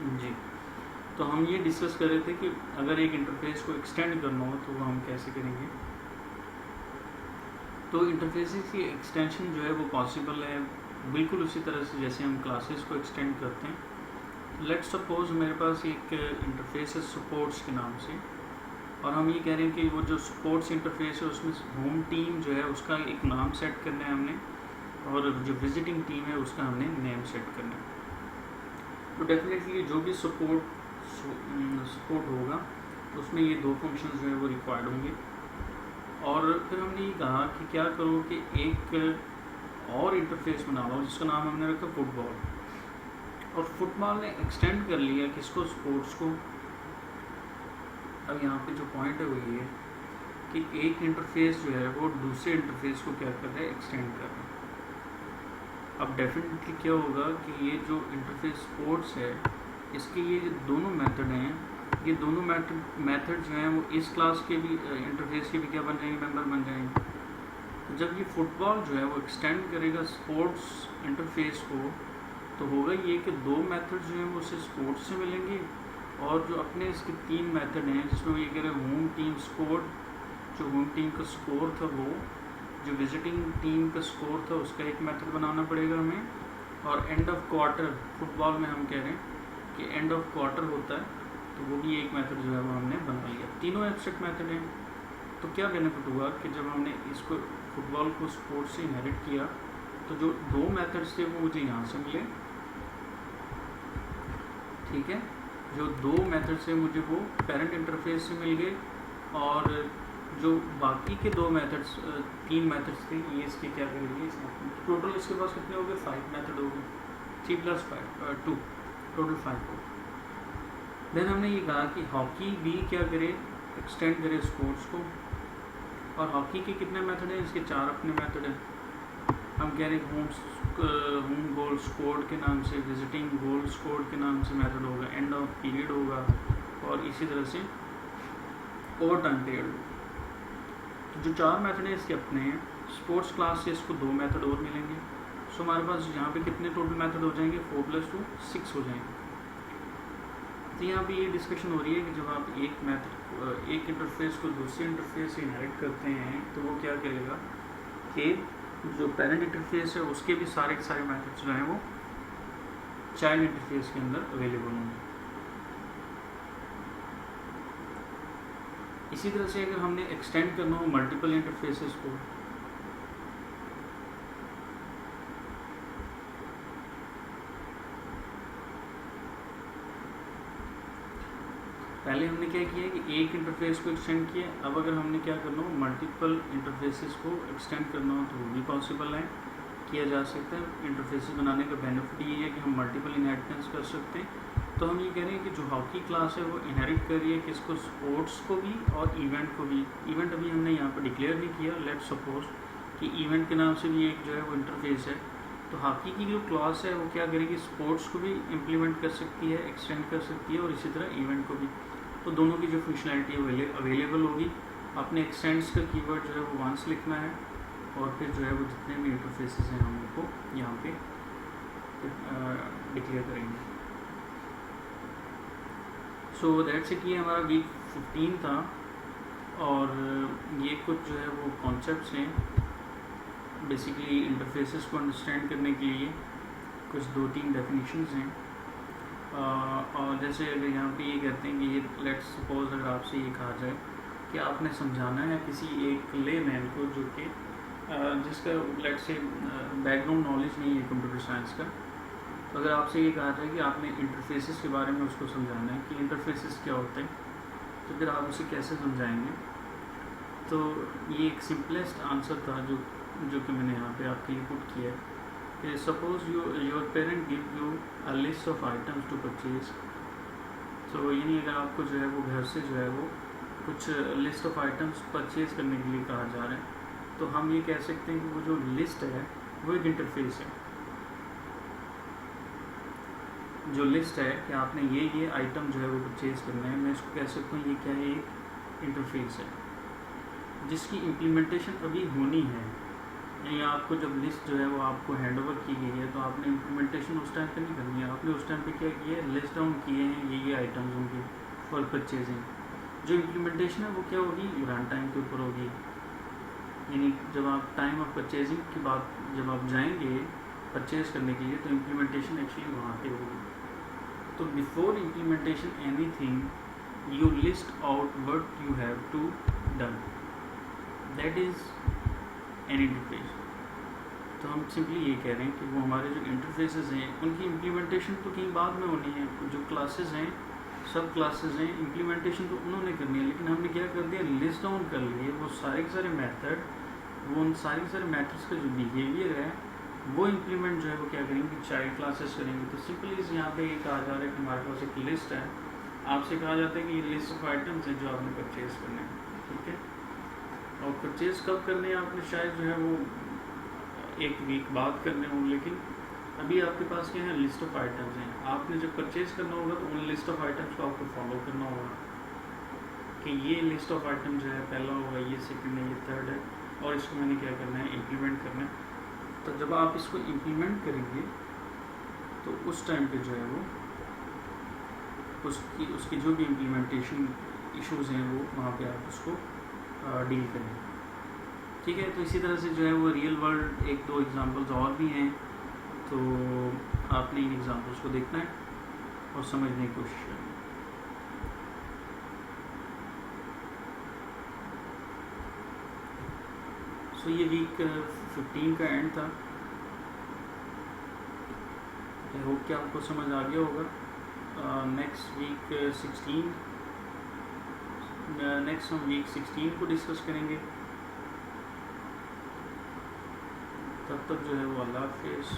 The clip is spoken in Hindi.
जी, तो हम ये डिस्कस कर रहे थे कि अगर एक इंटरफेस को एक्सटेंड करना हो तो वो हम कैसे करेंगे। तो इंटरफेसेस की एक्सटेंशन जो है वो पॉसिबल है बिल्कुल उसी तरह से जैसे हम क्लासेस को एक्सटेंड करते हैं। लेट्स सपोज मेरे पास एक इंटरफेस है सपोर्ट्स के नाम से, और हम ये कह रहे हैं कि वो जो सपोर्ट्स इंटरफेस है उसमें होम टीम जो है उसका एक नाम सेट करना है हमने, और जो विजिटिंग टीम है उसका हमने नेम सेट करना है। तो डेफिनेटली जो भी सपोर्ट होगा तो उसमें ये दो फंक्शंस जो है वो रिक्वायर्ड होंगे। और फिर हमने ये कहा कि क्या करो कि एक और इंटरफेस बना लो जिसका नाम हमने रखा फुटबॉल, और फुटबॉल ने एक्सटेंड कर लिया किसको, स्पोर्ट्स को। अब यहाँ पे जो पॉइंट है वो ये है कि एक इंटरफेस जो है वो दूसरे इंटरफेस को क्या कर रहा है, एक्सटेंड कर रहा है। अब डेफिनेटली क्या होगा कि ये जो इंटरफेस स्पोर्ट्स है इसके ये जो दोनों मेथड हैं, ये दोनों मेथड जो हैं वो इस क्लास के भी इंटरफेस के भी क्या बन जाएंगे, मेंबर बन जाएंगे। तो जब ये फुटबॉल जो है वो एक्सटेंड करेगा स्पोर्ट्स इंटरफेस को, तो होगा ये कि दो मेथड जो हैं वो उसे स्पोर्ट्स से मिलेंगे, और जो अपने इसके तीन मेथड हैं जिसमें वो ये कह रहे हैं होम टीम स्कोर, जो होम टीम का स्कोर था वो, जो विजिटिंग टीम का स्कोर था उसका एक मेथड बनाना पड़ेगा हमें, और एंड ऑफ क्वार्टर फुटबॉल में हम कह रहे हैं कि एंड ऑफ क्वार्टर होता है तो वो भी एक मेथड जो है वो हमने बना लिया। तीनों एब्स्ट्रैक्ट मेथड हैं। तो क्या बेनिफिट हुआ कि जब हमने इसको फुटबॉल को स्पोर्ट्स से इनहेरिट किया तो जो दो मेथड्स थे वो मुझे यहाँ से मिले, ठीक है। जो दो मेथड्स थे मुझे वो पेरेंट इंटरफेस से मिल गए, और जो बाकी के दो मेथड्स, तीन मेथड्स थे ये इसके क्या करेंगे, टोटल इसके पास कितने हो गए, 5 मेथड हो गए, 3 + 5 2, टोटल 5 हो। देन हमने ये कहा कि हॉकी भी क्या करे, एक्सटेंड करे स्पोर्ट्स को, और हॉकी के कितने मेथड हैं, इसके 4 अपने मेथड हैं। हम कह रहे हैं होम गोल स्कोर्ड के नाम से, विजिटिंग गोल स्कोर्ड के नाम से मेथड होगा, एंड ऑफ पीरियड होगा, और इसी तरह से ओवर टाइम पीरियड होगा। तो जो 4 मेथड हैं इसके अपने हैं। स्पोर्ट्स क्लास से इसको 2 मेथड और मिलेंगे। सो हमारे पास यहाँ पे कितने टोटल मेथड हो जाएंगे, 4 + 2 6 हो जाएंगे। तो यहाँ पे ये डिस्कशन हो रही है कि जब आप एक इंटरफेस को दूसरे इंटरफेस से इनहेरिट करते हैं तो वो क्या करेगा कि जो पेरेंट इंटरफेस है उसके भी सारे के सारे मेथड्स जो हैं वो चाइल्ड इंटरफेस के अंदर अवेलेबल होंगे। इसी तरह से अगर हमने एक्सटेंड करना हो मल्टीपल इंटरफेसेस को, पहले हमने क्या किया कि एक इंटरफेस को एक्सटेंड किया। अब अगर हमने क्या करना हो मल्टीपल इंटरफेसेस को एक्सटेंड करना हो तो वो भी पॉसिबल है, किया जा सकता है। इंटरफेसेस बनाने का बेनिफिट ये है कि हम मल्टीपल इनहेरिटेंस कर सकते हैं। तो हम ये कह रहे हैं कि जो हॉकी क्लास है वो इनहेरिट कर रही है किसको, स्पोर्ट्स को भी और इवेंट को भी। इवेंट अभी हमने यहाँ पर डिक्लेयर नहीं किया, लेट्स सपोज कि इवेंट के नाम से भी एक जो है वो इंटरफेस है। तो हॉकी की जो क्लास है वो क्या करेगी, स्पोर्ट्स को भी इम्प्लीमेंट कर सकती है, एक्सटेंड कर सकती है, और इसी तरह इवेंट को भी। तो दोनों की जो फंक्शनैलिटी अवेलेबल होगी। अपने एक्सटेंड्स का कीवर्ड जो है वो वंस लिखना है, और फिर जो है वो जितने भी इंटरफेसेस हैं हम उनको यहाँ पे डिक्लेयर करेंगे। So that's it. ये हमारा वीक 15 था, और ये कुछ जो है वो कॉन्सेप्ट्स हैं बेसिकली इंटरफेसेस को अंडरस्टैंड करने के लिए। कुछ 2-3 डेफिनेशंस हैं, और जैसे अगर यहाँ पे ये कहते हैं कि ये लेट्स सपोज अगर आपसे ये कहा जाए कि आपने समझाना है किसी एक लेमैन को जो कि जिसका लेट्स से बैकग्राउंड नॉलेज नहीं है कंप्यूटर साइंस का, तो अगर आपसे ये कहा जाए कि आपने इंटरफेसेस के बारे में उसको समझाना है कि इंटरफेसेस क्या होते हैं, तो फिर आप उसे कैसे समझाएंगे। तो ये एक सिंपलेस्ट आंसर था जो कि मैंने यहाँ पे आपके लिए पुट किया है कि suppose your parent give you a list of items to purchase. तो यानी अगर आपको जो है वो घर से जो है वो कुछ लिस्ट ऑफ आइटम्स परचेज करने के लिए कहा जा रहा है, तो हम ये कह सकते हैं कि वो जो लिस्ट है वो एक इंटरफेस है। जो लिस्ट है कि आपने ये आइटम जो है वो परचेज करना है, मैं इसको कह सकता हूँ ये क्या है, एक इंटरफेस है जिसकी इम्प्लीमेंटेशन अभी होनी है। यानी आपको जब लिस्ट जो है वो आपको हैंड ओवर की गई है तो आपने इम्प्लीमेंटेशन उस टाइम पे नहीं करनी है, आपने उस टाइम पे क्या किया है, लिस्ट डाउन किए हैं ये आइटम्स होंगे फॉर परचेजिंग। जो इम्प्लीमेंटेशन है वो क्या होगी, रन टाइम के ऊपर होगी, यानी जब आप टाइम ऑफ परचेजिंग की बात जब आप जाएंगे परचेज करने के लिए तो इम्प्लीमेंटेशन एक्चुअली वहाँ पे होगी। तो before implementation anything you list out what you have to done, that is an interface. तो हम सिंपली ये कह रहे हैं कि वो हमारे जो इंटरफेसेस हैं उनकी इम्प्लीमेंटेशन तो कहीं बाद में होनी है, जो क्लासेस हैं सब क्लासेस हैं इम्प्लीमेंटेशन तो उन्होंने करनी है, लेकिन हमने क्या कर दिया, लिस्ट डाउन कर लिए वो सारे के सारे मेथड, वो उन सारे के सारे मेथड्स का जो बिहेवियर है वो इम्प्लीमेंट जो है वो क्या करेंगे, चाइल्ड क्लासेस करेंगे। तो सिंपली यहाँ पे कहा जा रहा है कि हमारे पास एक लिस्ट है, आपसे कहा जाता है कि ये लिस्ट ऑफ आइटम्स हैं जो आपने परचेज करने हैं, ठीक है। और परचेज कब करने हैं आपने, शायद जो है वो एक वीक बाद करने हों, लेकिन अभी आपके पास क्या है, लिस्ट ऑफ आइटम्स हैं। आपने जब परचेज करना होगा तो उन लिस्ट ऑफ आइटम्स को आपको फॉलो करना होगा कि ये लिस्ट ऑफ आइटम जो है पहला होगा, ये सेकंड है, ये थर्ड है, और इसको मैंने क्या करना है, इम्प्लीमेंट करना है। तो जब आप इसको इम्प्लीमेंट करेंगे तो उस टाइम पे जो है वो उसकी जो भी इम्प्लीमेंटेशन इश्यूज़ हैं वो वहाँ पे आप उसको डील करेंगे, ठीक है। तो इसी तरह से जो है वो रियल वर्ल्ड एक दो एग्जांपल्स और भी हैं, तो आपने इन एग्जांपल्स को देखना है और समझने की कोशिश करनी है। सो ये वीक 15 का एंड था, आई होप कि आपको समझ आ गया होगा। नेक्स्ट वीक 16 नेक्स्ट हम वीक 16 को डिस्कस करेंगे। तब तक जो है वो अल्लाह हाफिज़।